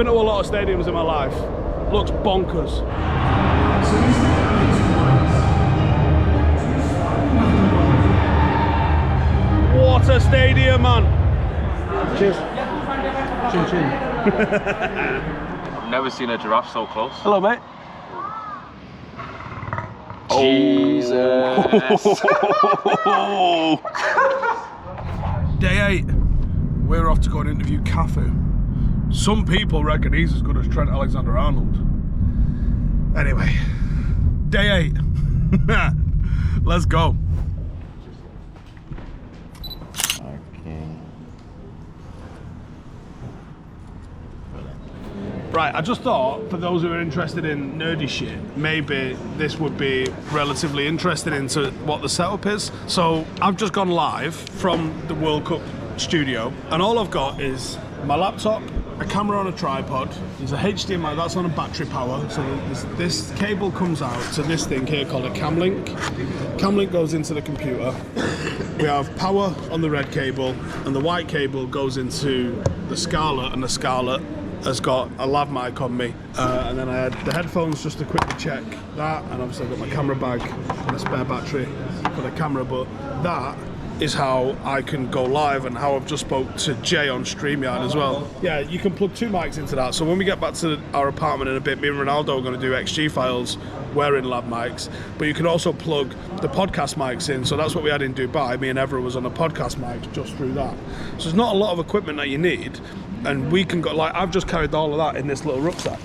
been to a lot of stadiums in my life. Looks bonkers. What a stadium, man! Cheers. Chin chin. I've never seen a giraffe so close. Hello, mate. Jesus. Day 8. We're off to go and interview Cafu. Some people reckon he's as good as Trent Alexander-Arnold. Anyway, day 8. Let's go. Right, I just thought, for those who are interested in nerdy shit, maybe this would be relatively interesting into what the setup is. So, I've just gone live from the World Cup studio, and all I've got is my laptop, a camera on a tripod, there's a HDMI, that's on a battery power, so this cable comes out to this thing here called a cam link. Cam link goes into the computer. We have power on the red cable, and the white cable goes into the Scarlett, and the Scarlett has got a lav mic on me, and then I had the headphones just to quickly check that, and obviously I've got my camera bag and a spare battery for the camera. But that is how I can go live, and how I've just spoke to Jay on StreamYard as well. Yeah, you can plug 2 mics into that, so when we get back to our apartment in a bit, me and Ronaldo are going to do XG files wearing lav mics, but you can also plug the podcast mics in, so that's what we had in Dubai. Me and Evra was on a podcast mic just through that. So there's not a lot of equipment that you need, and we can go, like, I've just carried all of that in this little rucksack,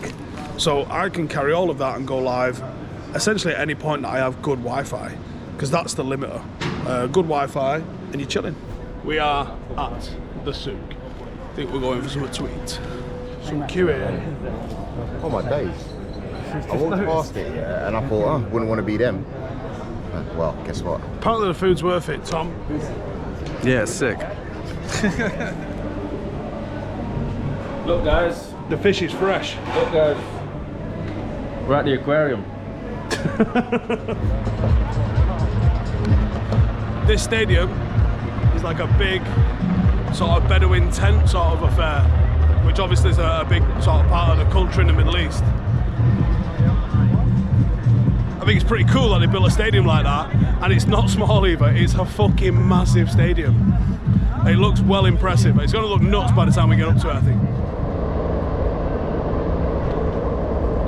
so I can carry all of that and go live essentially at any point that I have good Wi-Fi, because that's the limiter. Good Wi-Fi and you're chilling. We are at the souk. I think we're going for something to eat. Some QA. Oh my days. I walked past it, yeah, and I thought, oh, wouldn't want to be them. Well, guess what? Apparently the food's worth it, Tom. Yeah, it's sick. Look, guys. The fish is fresh. Look, guys. We're at the aquarium. This stadium is like a big sort of Bedouin tent sort of affair, which obviously is a big sort of part of the culture in the Middle East. I think it's pretty cool that they built a stadium like that, and it's not small either, it's a fucking massive stadium. It looks well impressive. It's going to look nuts by the time we get up to it, I think.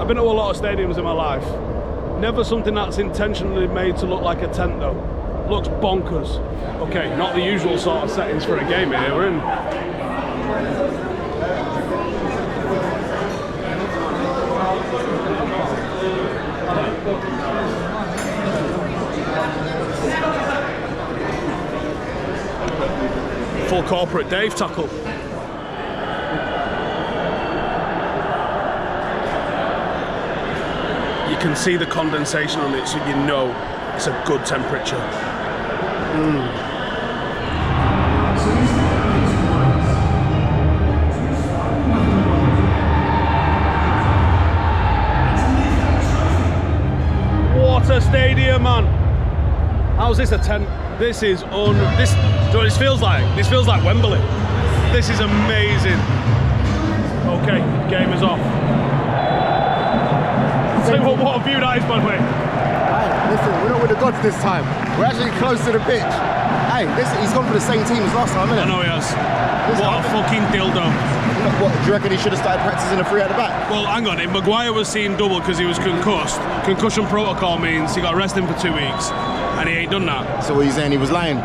I've been to a lot of stadiums in my life. Never something that's intentionally made to look like a tent though. Looks bonkers. Okay, not the usual sort of settings for a game here we're in. Full corporate Dave tackle. You can see the condensation on it, so you know it's a good temperature. What a stadium, man! How's this a tent? This is do you know what this feels like? This feels like Wembley. This is amazing. Okay, game is off. So what a view that is, by the way. Hey, listen, we're not with the gods this time. We're actually close to the pitch. Hey, listen, he's gone for the same team as last time, isn't I it? know he has. What a fucking dildo. What, do you reckon he should have started practicing a 3 at the back? Well, hang on, Maguire was seen double because he was concussed. Concussion protocol means he got arrested for 2 weeks, and he ain't done that. So what are you saying, he was lying?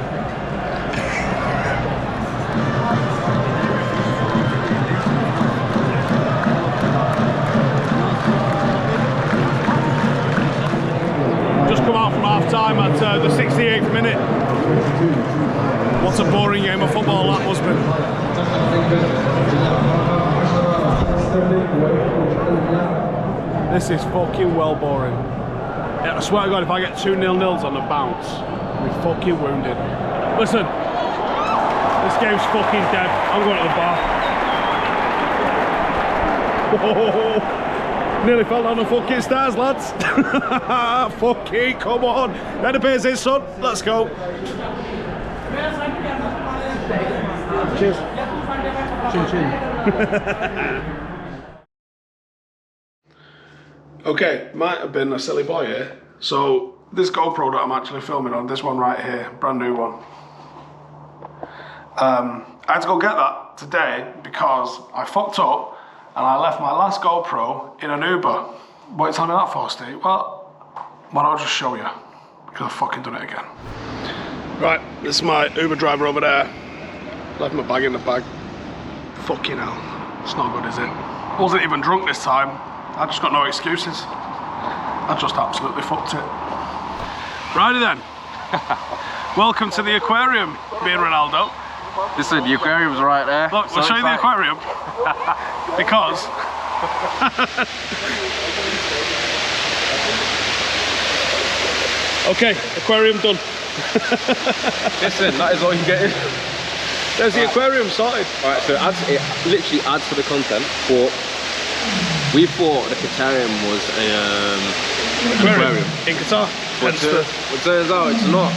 Just come out from half-time at the 68th minute. What a boring game of football that must be. This is fucking well boring. I swear to God, if I get 2 0-0s on the bounce, we're fucking wounded. Listen, this game's fucking dead. I'm going to the bar. Whoa. Nearly fell down the fucking stairs, lads. Fucking, come on. Let the beers in, son. Let's go. Cheers. Chin chin. Okay, might have been a silly boy here. So this GoPro that I'm actually filming on, this one right here, brand new one. I had to go get that today because I fucked up and I left my last GoPro in an Uber. What are you telling me that for, Steve? Well, why don't I just show you? Because I've fucking done it again. Right, this is my Uber driver over there. Left my bag in the bag. Fucking hell. It's not good, is it? Wasn't even drunk this time. I just got no excuses. I just absolutely fucked it. Righty then. Welcome to the aquarium, me and Ronaldo. Listen, the aquarium's right there. Look, we'll show you the aquarium. Because... Okay, aquarium done. Listen, that is all you're getting. There's the aquarium sorted. Alright, so it literally adds to the content, but we thought the Qatarium was a aquarium in Qatar. But it turns out it's not.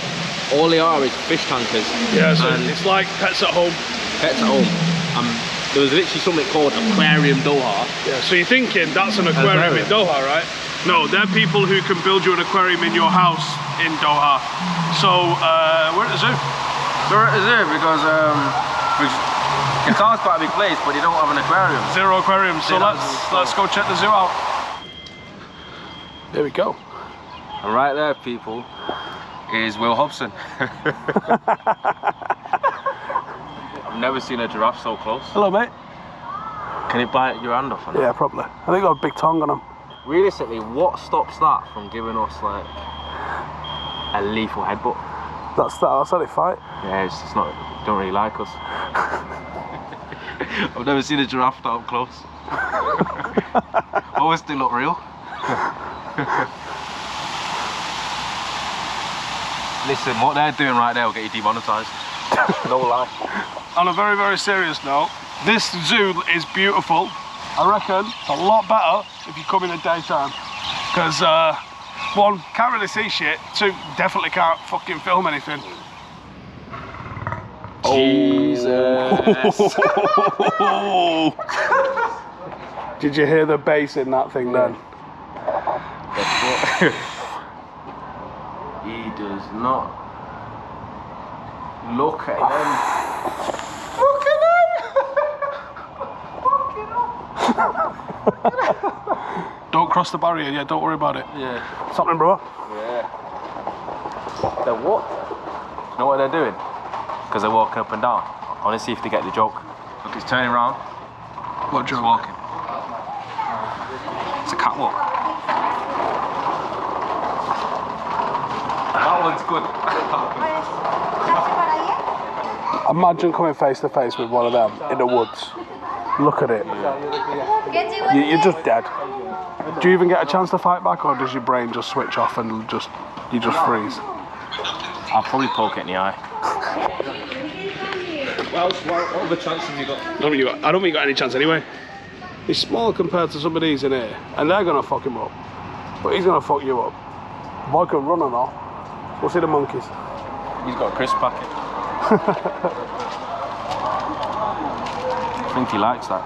All they are is fish tankers. Yeah, so it's like pets at home. Pets at home. There was literally something called Aquarium Doha. Yeah, so you're thinking that's an aquarium in Doha, right? No, they're people who can build you an aquarium in your house in Doha. So, we're at the zoo. We're at the zoo because Qatar's quite a big place, but they don't have an aquarium. Zero aquariums. So let's go check the zoo out. There we go. And right there, people, is Will Howson. I've never seen a giraffe so close. Hello, mate. Can it bite your hand off? Yeah, probably. I think got a big tongue on him. Realistically, what stops that from giving us like a lethal headbutt? That's how they fight. Yeah, it's not. Don't really like us. I've never seen a giraffe that up close. Always do look real. Listen, what they're doing right there will get you demonetised. No lie. On a very, very serious note, this zoo is beautiful. I reckon it's a lot better if you come in the daytime. Because, one, can't really see shit. Two, definitely can't fucking film anything. Jesus. Did you hear the bass in that thing then? He does not. Look at him. Look at him. Don't cross the barrier, yeah, don't worry about it. Yeah. What's happening, bro? Yeah. They're what? You know what they're doing? Because they're walking up and down. I want to see if they get the joke. Look, he's turning around. What joke? He's walking. It's a catwalk. That one's good. Imagine coming face to face with one of them in the woods. Look at it. You're just dead. Do you even get a chance to fight back, or does your brain just switch off and you just freeze? I'll probably poke it in the eye. Well, what other chances have you got? I don't think you got any chance anyway. He's small compared to some of these in here, and they're gonna fuck him up. But he's gonna fuck you up. Boy can run and all. We'll see the monkeys. He's got a crisp packet. I think he likes that.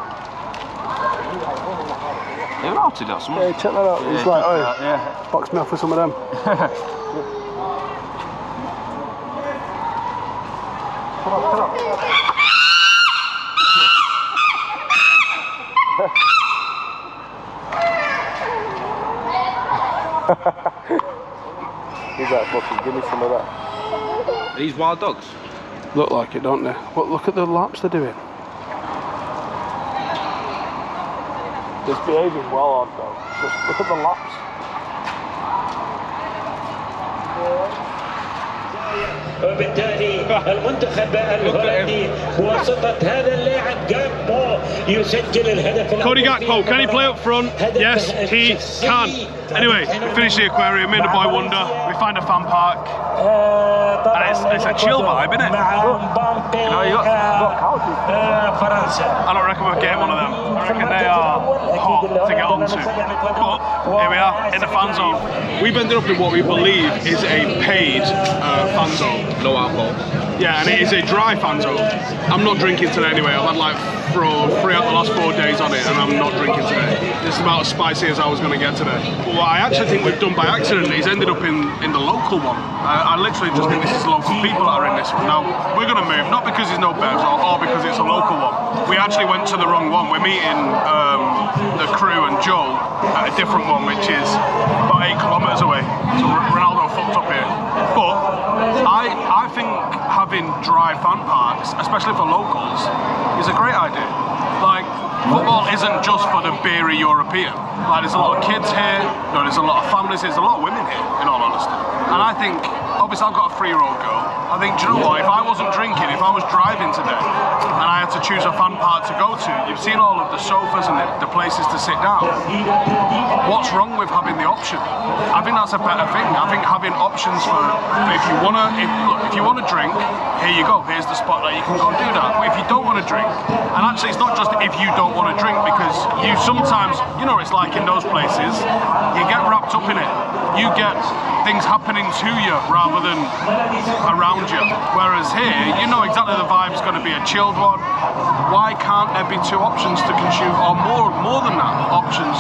They're out to that, someone. Yeah, check that out. Yeah, he's like, oh, yeah. box me off with some of them. Come on. He's like, fucking give me some of that. Are these wild dogs? Look like it, don't they? But look at the laps they're doing. This behaviour's well odd though. Just look at the laps. وبالتالي المنتخب الهولندي بواسطة هذا اللاعب جاكبو يسجل الهدف الأول. Cody Gakpo, can he play up front? Yes, he can. Anyway, we finish the aquarium, made the boy wonder. We find a fan park. And it's a chill vibe, isn't it? You know, you got couches. I don't reckon we'll get one of them. I reckon they are hot to get onto. But here we are in the fan zone. We've ended up in what we believe is a paid fan zone. No alcohol. Yeah, and it is a dry fan zone. I'm not drinking today anyway. I've had like 3 out the last 4 days on it, and I'm not drinking today. This is about as spicy as I was going to get today. But what I actually think we've done by accident is ended up in the local one. I literally just think this is local people that are in this one. Now, we're going to move, not because there's no bevs or because it's a local one. We actually went to the wrong one. We're meeting the crew and Joel at a different one, which is about 8 kilometres away. So Ronaldo fucked up here. But I think having dry fan parks, especially for locals, is a great idea. Like, football isn't just for the beery European. Like, there's a lot of kids here, there's a lot of families, there's a lot of women here, in all honesty. And I think, obviously I've got a 3-year-old girl, I think, do you know what, if I wasn't drinking, if I was driving today, and I had to choose a fan park to go to, you've seen all of the sofas and the places to sit down. What's wrong with having the option? I think that's a better thing. I think having options for if you wanna drink, here you go, here's the spot that you can go and do that. But if you don't want to drink, and actually it's not just if you don't want to drink, because you sometimes, you know what it's like in those places, you get wrapped up in it. You get things happening to you rather than around you. Whereas here, you know exactly the vibe's going to be a chilled one. Why can't there be 2 options to consume, or more than that, options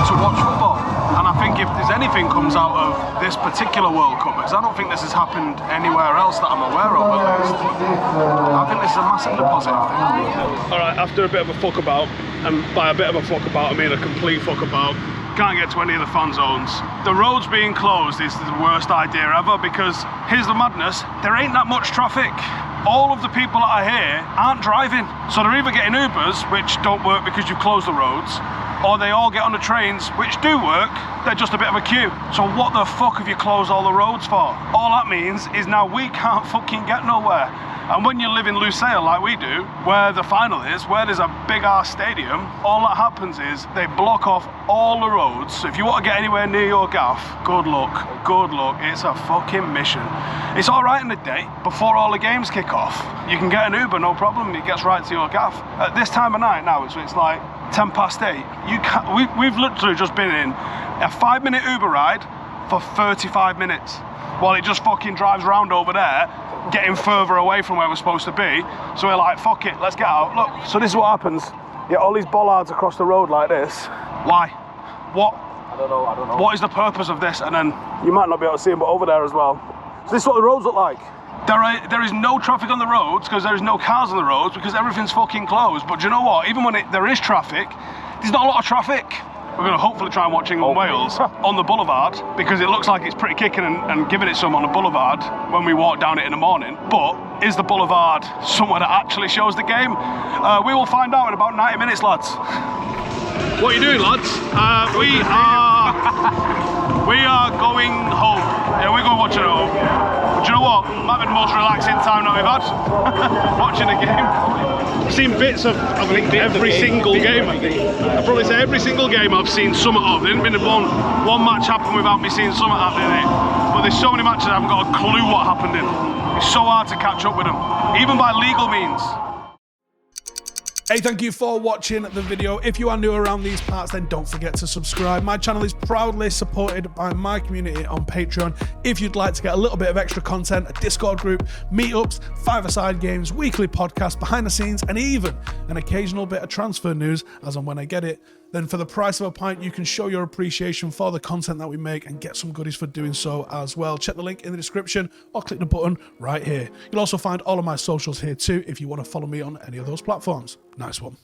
to watch football? And I think if there's anything comes out of this particular World Cup, because I don't think this has happened anywhere else that I'm aware of at least, I think this is a massively positive thing. Alright, after a bit of a fuck about, and by a bit of a fuck about I mean a complete fuck about, can't get to any of the fan zones. The roads being closed is the worst idea ever, because here's the madness, there ain't that much traffic. All of the people that are here aren't driving. So they're either getting Ubers, which don't work because you've closed the roads, or they all get on the trains, which do work, they're just a bit of a queue. So what the fuck have you closed all the roads for? All that means is now we can't fucking get nowhere. And when you live in Lusail like we do, where the final is, where there's a big ass stadium, all that happens is they block off all the roads. So if you want to get anywhere near your gaff, good luck, it's a fucking mission. It's all right in the day, before all the games kick off. You can get an Uber, no problem, it gets right to your gaff. At this time of night now, it's like 8:10. We've literally just been in a 5-minute Uber ride for 35 minutes, while it just fucking drives around over there, getting further away from where we're supposed to be. So we're like, fuck it, let's get out. Look, so this is what happens. You get all these bollards across the road like this. Why? What? I don't know. What is the purpose of this? And then you might not be able to see them, but over there as well. So this is what the roads look like. There is no traffic on the roads because there is no cars on the roads because everything's fucking closed. But do you know what? Even when there is traffic, there's not a lot of traffic. We're going to hopefully try and watch England Wales on the boulevard, because it looks like it's pretty kicking and giving it some on the boulevard when we walk down it in the morning. But is the boulevard somewhere that actually shows the game? We will find out in about 90 minutes, lads. What are you doing, lads? We are going home. Yeah, we're going to watch it at home. But do you know what? Might be the most relaxing time that we've had. Watching a game. I've seen bits of I think every single game. I think I'd probably say every single game I've seen something of. There hasn't been one match happen without me seeing something happening in it. But there's so many matches I haven't got a clue what happened in. It's so hard to catch up with them, even by legal means. Hey, thank you for watching the video. If you are new around these parts, then don't forget to subscribe. My channel is proudly supported by my community on Patreon. If you'd like to get a little bit of extra content, a Discord group, meetups, 5-a-side games, weekly podcasts, behind the scenes, and even an occasional bit of transfer news as and when I get it, then for the price of a pint, you can show your appreciation for the content that we make and get some goodies for doing so as well. Check the link in the description or click the button right here. You'll also find all of my socials here too if you want to follow me on any of those platforms. Nice one.